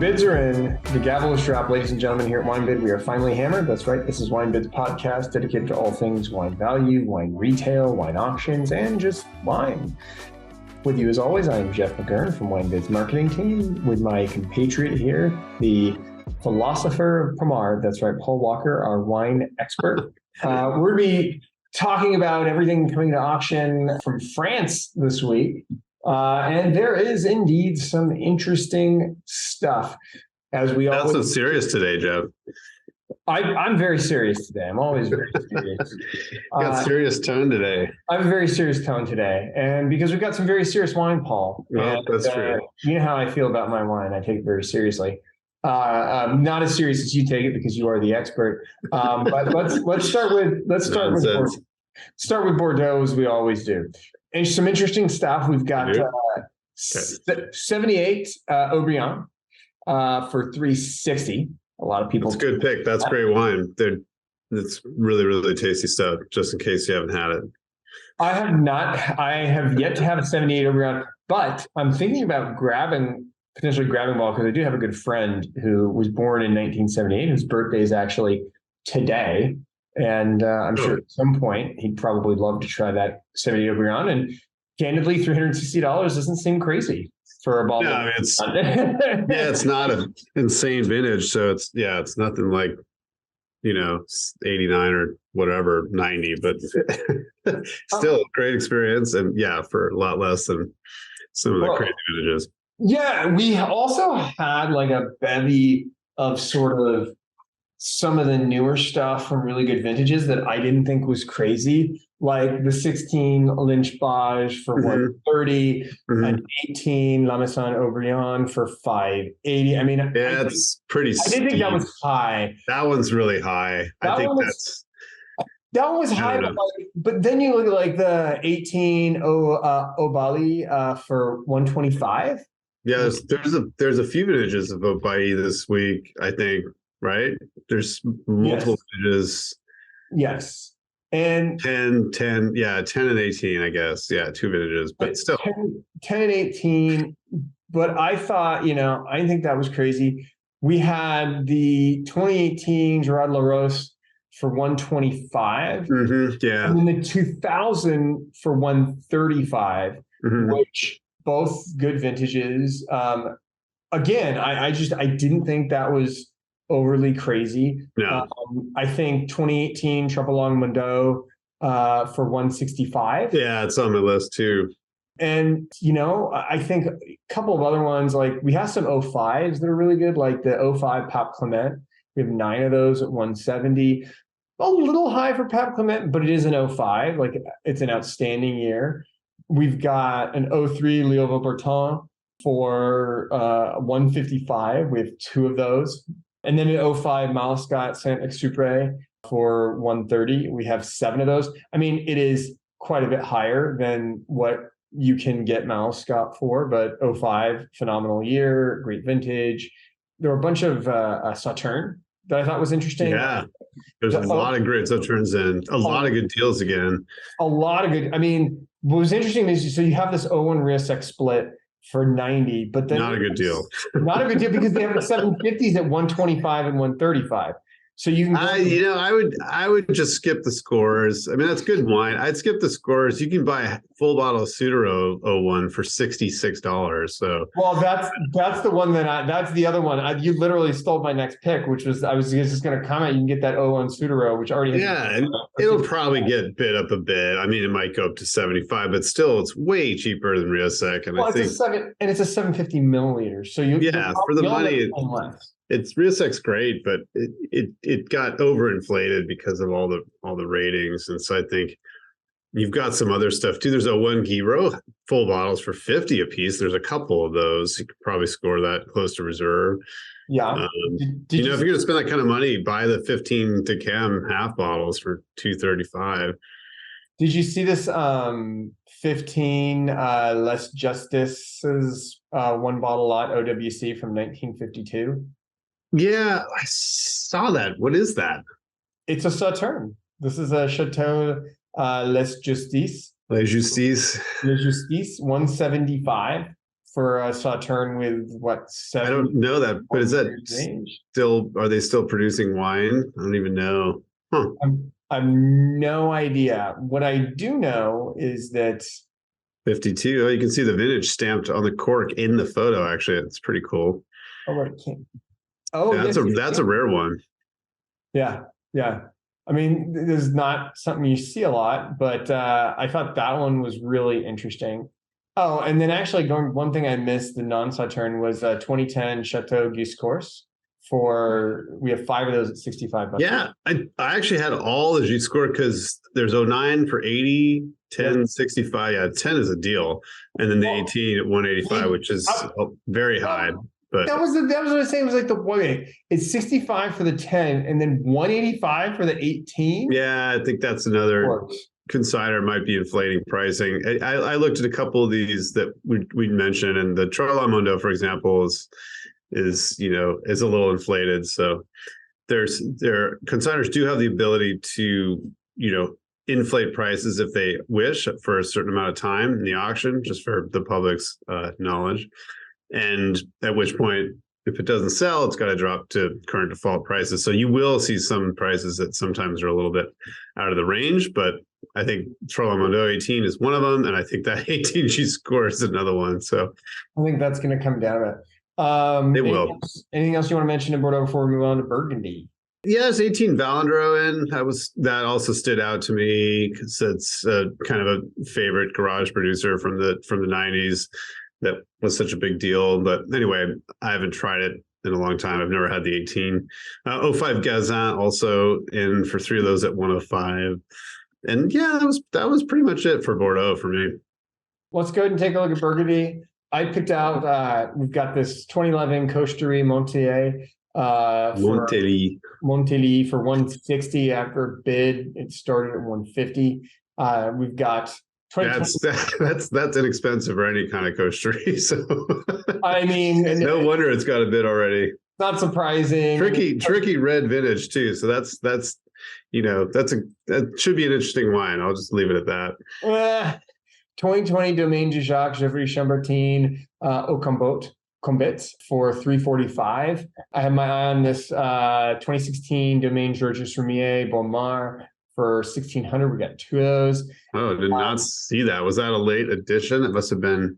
bids are in. The gavel is dropped, ladies and gentlemen. Here at WineBid, we are finally hammered. That's right. This is WineBid's podcast dedicated to all things wine value, wine retail, wine auctions, and just wine. With you, as always, I am Jeff McGurn from WineBid's marketing team with my compatriot here, the philosopher of Pomard. That's right, Paul Walker, our wine expert. We're going to be talking about everything coming to auction from France this week. And there is indeed some interesting stuff. As we always... That's so serious today, Jeff. I'm very serious today. I'm always very serious. Got serious tone today. I have a very serious tone today. And because we've got some very serious wine, Paul. Well, that's true. You know how I feel about my wine. I take it very seriously. Not as serious as you take it because you are the expert. But let's start with Bordeaux as we always do. And some interesting stuff. We've got 78 Aubryon for $360. A lot of people. That's a good pick. That's great wine. It's really, really tasty stuff, just in case you haven't had it. I have not. I have yet to have a 78 Aubryon, but I'm thinking about potentially grabbing one because I do have a good friend who was born in 1978, whose birthday is actually today. And I'm sure at some point he'd probably love to try that 78 Aubryon. And candidly, $360 doesn't seem crazy for a bottle. Yeah, it's not an insane vintage. So it's nothing like, 89 or whatever, 90, but still a great experience. And for a lot less than some of the crazy vintages. Yeah, we also had like a bevy of sort of some of the newer stuff from really good vintages that I didn't think was crazy, like the 16 Lynch Bage for $130, an 18 La Maison Aubryon for $580. I mean, it's pretty steep. I didn't think that was high. That one's really high. That one was high, but then you look at like the 18 Obali for $125. Yeah, there's a few vintages of Obali this week, I think. Right? There's multiple vintages. Yes. And 10 and 18, I guess. Yeah, two vintages, but still. 10 and 18. But I thought, I didn't think that was crazy. We had the 2018 Gerard Larose for $125. Yeah. And then the 2000 for $135, which both good vintages. Again, I didn't think that was overly crazy. No. I think 2018 Troppelong Mondot for $165. Yeah, it's on my list too. And, I think a couple of other ones, like we have some 05s that are really good, like the 05 Pape Clement. We have 9 of those at $170. A little high for Pape Clement, but it is an 05. Like it's an outstanding year. We've got an 03 Leo Vaubertin for $155. We have 2 of those. And then an 05 Malescott Saint-Exupéry for $130. We have 7 of those. I mean, it is quite a bit higher than what you can get Malescott for, but 05, phenomenal year, great vintage. There were a bunch of Sauterne that I thought was interesting. Yeah, there's a lot of great Sauternes and a lot of good deals again. A lot of good. I mean, what was interesting is so you have this 01 Riesec split for $90, but then not a good deal. Not a good deal because they have the 750s at $125 and $135. So you can I would just skip the scores. I mean, that's good wine. I'd skip the scores. You can buy a full bottle of Soudero 01 for $66. So that's the one that's the other one. You literally stole my next pick, which was I was just going to comment. You can get that 01 Soudero, which already has and it'll probably get bid up a bit. I mean, it might go up to 75, but still, it's way cheaper than Riesec. And I think it's a 750 milliliters. So for the money. It's Riesec's great, but it got overinflated because of all the ratings, and so I think you've got some other stuff too. There's a 1 Guiraud full bottles for $50 a piece. There's a couple of those. You could probably score that close to reserve. Yeah. If you're going to spend that kind of money, buy the 15 Decam half bottles for $235. Did you see this 15 Les Justices 1 bottle lot OWC from 1952? Yeah, I saw that. What is that? It's a Sauterne. This is a Chateau Les Justices. Les Justice. Les Justice, 175. for a Sauterne with what, I don't know that, but is that range? are they still producing wine? I don't even know. Huh. I've no idea. What I do know is that 52. Oh, you can see the vintage stamped on the cork in the photo. Actually, it's pretty cool. oh, what it came. Oh, yeah, that's a rare one. Yeah, yeah. I mean, this is not something you see a lot, but I thought that one was really interesting. Oh, and then actually one thing I missed, the non-Sauterne, was 2010 Chateau Giscourse. We have 5 of those at $65. Yeah, I actually had all the G-Score because there's 09 for 80, 10, yep. 65. Yeah, 10 is a deal. And then the 18 at 185, which is very high. But that was what I was saying. It was like it's 65 for the 10 and then 185 for the 18. Yeah, I think that's another consignor might be inflating pricing. I looked at a couple of these that we'd mentioned, and the Trollmondo, for example, is a little inflated. So consignors do have the ability to inflate prices if they wish for a certain amount of time in the auction, just for the public's knowledge. And at which point, if it doesn't sell, it's got to drop to current default prices. So you will see some prices that sometimes are a little bit out of the range, but I think Trollmondo 18 is one of them, and I think that 18 G-Score is another one. So I think that's going to come down a bit. It will. Anything else you want to mention in Bordeaux before we move on to Burgundy? Yes, 18 Valandro that also stood out to me because it's kind of a favorite garage producer from the 90s. That was such a big deal. But anyway, I haven't tried it in a long time. I've never had the 18. 05 Gazin also in for 3 of those at 105. And yeah, that was pretty much it for Bordeaux for me. Let's go ahead and take a look at Burgundy. I picked out, we've got this 2011 Costerie Montellier. Montellier for 160 after bid. It started at 150. We've got that's inexpensive for any kind of Costerie. So I mean, no wonder it's got a bid already. Not surprising. Tricky red vintage too. So that should be an interesting wine. I'll just leave it at that. 2020 Domaine de Jacques Gevrey Chambertin au Combet for 345. I have my eye on this 2016 Domaine Georges Remier Beaumar for 1600. We got 2 of those. Oh, did not see that. Was that a late addition? It must have been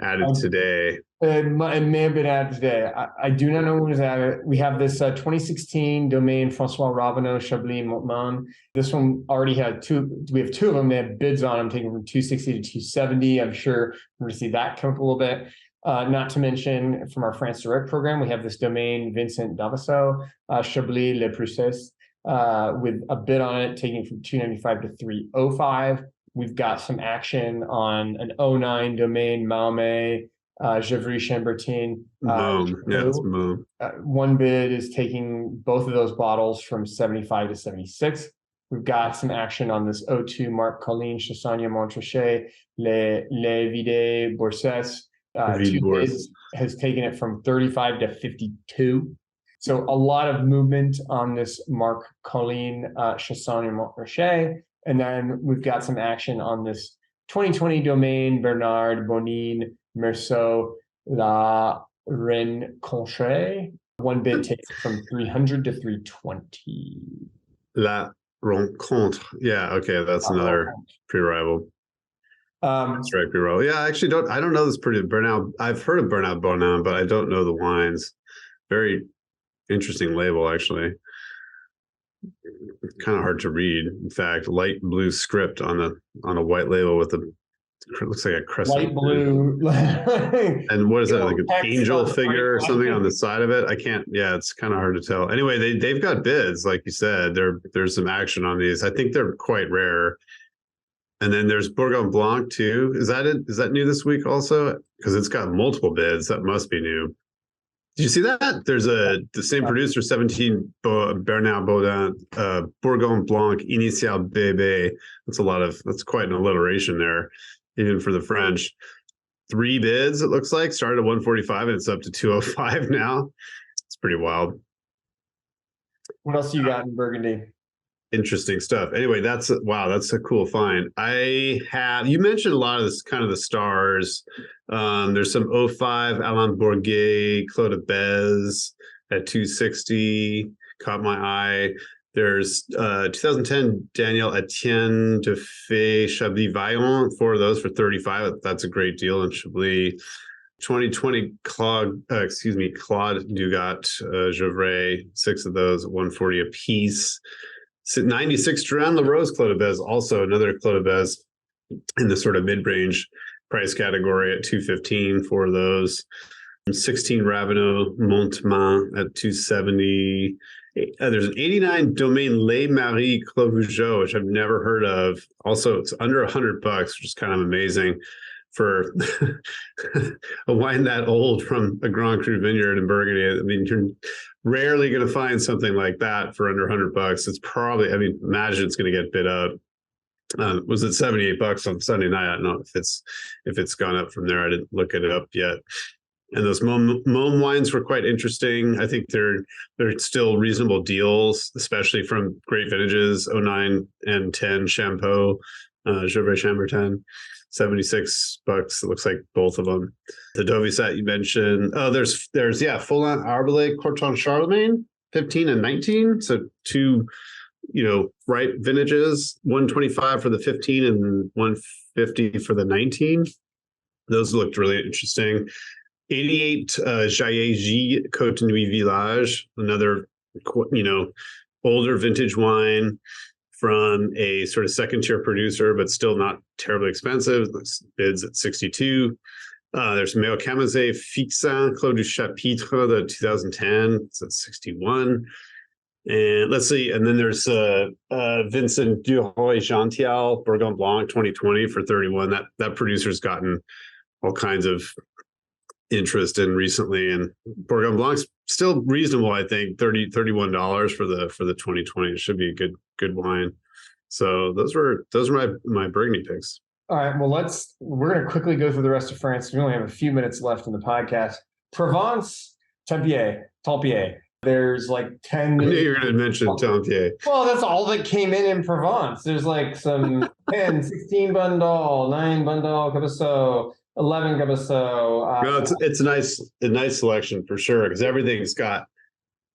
added today. It may have been added today. I do not know when it was added. We have this 2016 Domaine Francois Ravenot Chablis Montman. This one already had 2. We have 2 of them. They have bids on them, taking from 260 to 270. I'm sure we're going to see that come up a little bit. Not to mention from our France Direct program, we have this Domaine Vincent Davasso, Chablis Le Prusses, with a bid on it, taking from 295 to 305. We've got some action on an 09 Domaine Malmay, Gevrey Chambertin. It's Moom. One bid is taking both of those bottles from 75 to 76. We've got some action on this 02 Marc Colline Chassagne Montrachet, Le Vide Bourses. 2 bids has taken it from 35 to 52. So a lot of movement on this Marc Colline Chassagne Montrachet. And then we've got some action on this 2020 Domaine Bernard Bonin Merceau La Rencontre. One bid takes from 300 to 320. La Rencontre. Yeah, okay, that's another pre-rival. That's right, pre-rival. Yeah, I actually I don't know this Bernard. I've heard of Bernard Bonin, but I don't know the wines. Very interesting label, actually. Kind of hard to read. In fact, light blue script on a white label with looks like a crescent. Light blue. And what is that? Like an angel figure or something on the side of it? I can't. Yeah, it's kind of hard to tell. Anyway, they've got bids, like you said. There's some action on these. I think they're quite rare. And then there's Bourgogne Blanc too. Is that it? Is that new this week also? Because it's got multiple bids. That must be new. Did you see that? There's the same producer, 17 Bernard Baudin, Bourgogne Blanc, Initial Bébé. That's quite an alliteration there, even for the French. 3 bids, it looks like, started at 145 and it's up to 205 now. It's pretty wild. What else you got in Burgundy? interesting stuff. Anyway, that's a cool find. You mentioned a lot of this kind of the stars. There's some '05 Alain Bourget, Claude Bez at 260 caught my eye. There's 2010 Daniel Etienne de Fay Chablis Vaillant, 4 of those for 35. That's a great deal in Chablis. 2020 Claude Dugat Gevrey, 6 of those at 140 a piece. 96 Duran Le Rose Clos de Bez, also another Clos de Bez in the sort of mid-range price category at 215, 4 of those. 16 Ravenel Montmont at 270. There's an 89 Domaine Les Marie Clos Vougeot, which I've never heard of. Also, it's under $100, which is kind of amazing for a wine that old from a Grand Cru vineyard in Burgundy. I mean, you're rarely going to find something like that for under $100. It's probably, I mean, imagine it's going to get bid up. Was it $78 on Sunday night? I don't know if it's gone up from there. I didn't look it up yet. And those Môme wines were quite interesting. I think they're still reasonable deals, especially from great vintages, 09 and 10 Champeau, Gevrey Chambertin. $76. It looks like both of them. The Dovisat you mentioned. Oh, there's Follin Arbelay Corton Charlemagne, 15 and 19. So 2, ripe vintages, 125 for the 15 and 150 for the 19. Those looked really interesting. 88 Jaillet Côte Nuit Village, another older vintage wine from a sort of second tier producer, but still not terribly expensive. Bids at 62. There's Meo Camazé Fixin Clos du Chapitre, the 2010. It's at 61. And let's see. And then there's Vincent Duroy Gential Bourgogne Blanc 2020 for 31. That producer's gotten all kinds of interest in recently, and Bourgogne Blanc's still reasonable. I think $31 for the 2020. It should be a good wine. So those were my Burgundy picks. All right. Well, we're going to quickly go through the rest of France. We only have a few minutes left in the podcast. Provence, Tempier. There's like 10. I knew you were going to mention Tempier. Well, that's all that came in Provence. There's like some 10, 16 Bandol, 9 Bandol Cabeçot, 11 Cabeçot. No, it's a nice selection for sure, because everything's got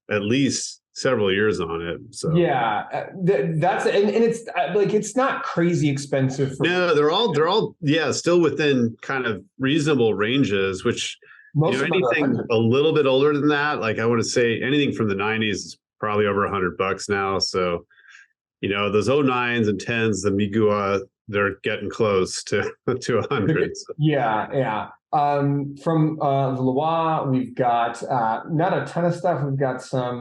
at least several years on it. So yeah, that's and it's like it's not crazy expensive. No, they're all still within kind of reasonable ranges. Which anything a little bit older than that, like I want to say anything from the 90s is probably over $100 now. So those 09s and 10s, the Migua, they're getting close to 100. So. Yeah. From the Loire, we've got not a ton of stuff. We've got some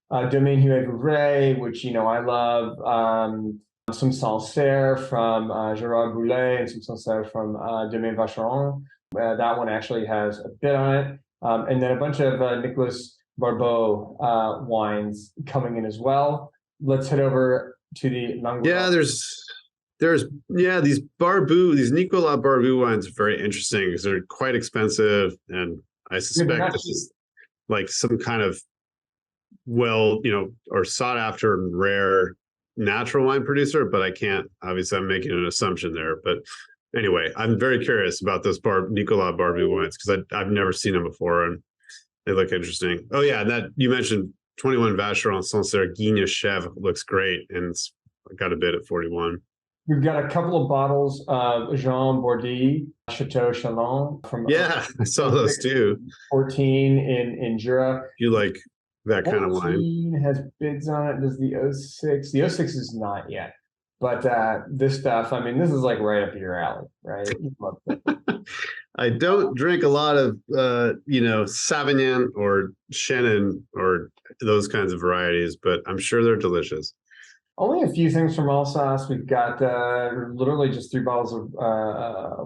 Domaine Huet Vouvray, which I love. Some Sancerre from Gérard Boulet, and some Sancerre from Domaine Vacheron. That one actually has a bit on it, and then a bunch of Nicolas Barbeau wines coming in as well. Let's head over to the Languedoc. Yeah, these Nicolas Barbeau wines are very interesting because they're quite expensive, and I suspect this is like some kind of or sought after and rare natural wine producer, but I'm making an assumption there. But anyway, I'm very curious about those Nicolas Barbeau wines because I've never seen them before, and they look interesting. Oh yeah, and that you mentioned 21 Vacheron Sancerre Guigne Chèvre looks great, and it's got a bid at 41. We've got a couple of bottles of Jean Bordy Chateau Chalon from I saw those too. 14 in Jura. You like that kind of wine? Has bids on it. Does the 06? The 06 is not yet, but this stuff. I mean, this is like right up your alley, right? I don't drink a lot of Sauvignon or Chenin or those kinds of varieties, but I'm sure they're delicious. Only a few things from Alsace. We've got literally just 3 bottles of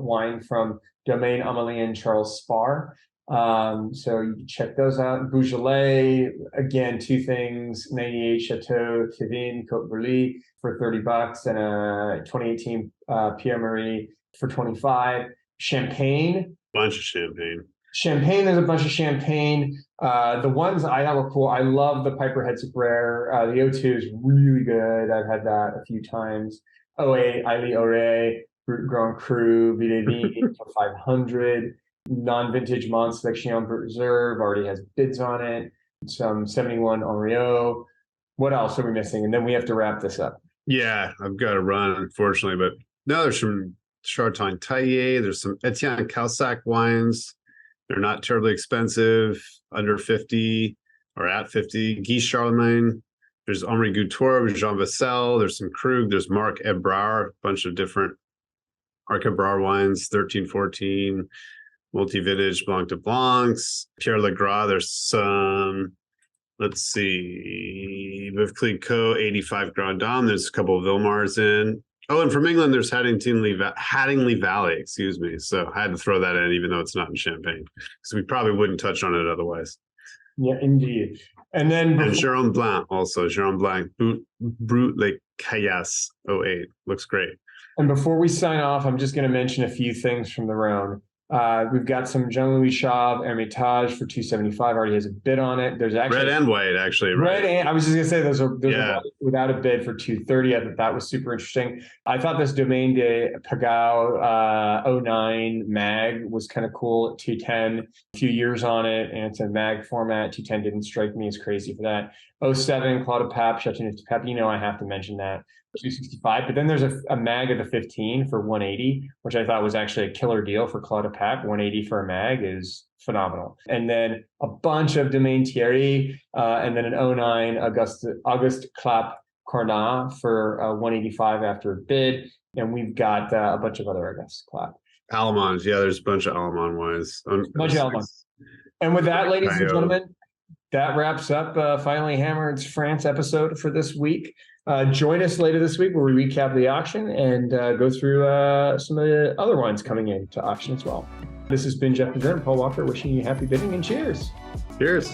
wine from Domaine Amélie and Charles Spar. So you can check those out. Beaujolais, again, 2 things: 98 Chateau Thivin Côte Brûlée for $30, and a 2018 Pierre Marie for $25. Champagne. Bunch of champagne. Champagne, there's a bunch of champagne. The ones I have are cool. I love the Piper Head Super Rare. The O2 is really good. I've had that a few times. O8, Eily Ore, Grand Cru, Videvin, 500. Non-vintage Mon Selection Reserve already has bids on it. Some 71 Henriot. What else are we missing? And then we have to wrap this up. Yeah, I've got to run, unfortunately. But no, there's some Charton Taillé. There's some Etienne Calsac wines. They're not terribly expensive, under 50 or at 50. Guy Charlemagne. There's Henri Goutour, Jean Vassel. There's some Krug. There's Marc Ebrard, a bunch of different Marc Ebrard wines, 13, 14, multi-vintage Blanc de Blancs. Pierre Legras, there's some, let's see, Veuve Clicquot, 85 Grand Dame. There's a couple of Vilmars in. Oh, and from England, there's Haddingly Valley, excuse me. So I had to throw that in, even though it's not in Champagne, because we probably wouldn't touch on it otherwise. Yeah, indeed. And then Jérôme Blanc also. Jérôme Blanc, Brut Les Caillasses 08. Looks great. And before we sign off, I'm just going to mention a few things from the Rhone. We've got some Jean-Louis Chave Hermitage for $275. Already has a bid on it. There's actually red and white, actually. Right? Red and I was just gonna say there's a without a bid for $230. I thought that was super interesting. I thought this Domaine de Pagao 09 mag was kind of cool at $210. A few years on it, and it's a mag format. $210 didn't strike me as crazy for that. 07 Claude Pape, Chateauneuf de Pape. I have to mention that. $265, but then there's a mag of the 15 for $180, which I thought was actually a killer deal for Claude Pape. $180 for a mag is phenomenal. And then a bunch of Domaine Thierry, and then an 09 Auguste Clap Cornat for $185 after a bid. And we've got a bunch of other Auguste Clap. Allemands, yeah, there's a bunch of Allemand wines. Bunch of Allemands. And with that, ladies and gentlemen, that wraps up Finally Hammered's France episode for this week. Join us later this week where we recap the auction and go through some of the other wines coming in to auction as well. This has been Jeff DeVere and Paul Walker wishing you happy bidding and cheers. Cheers.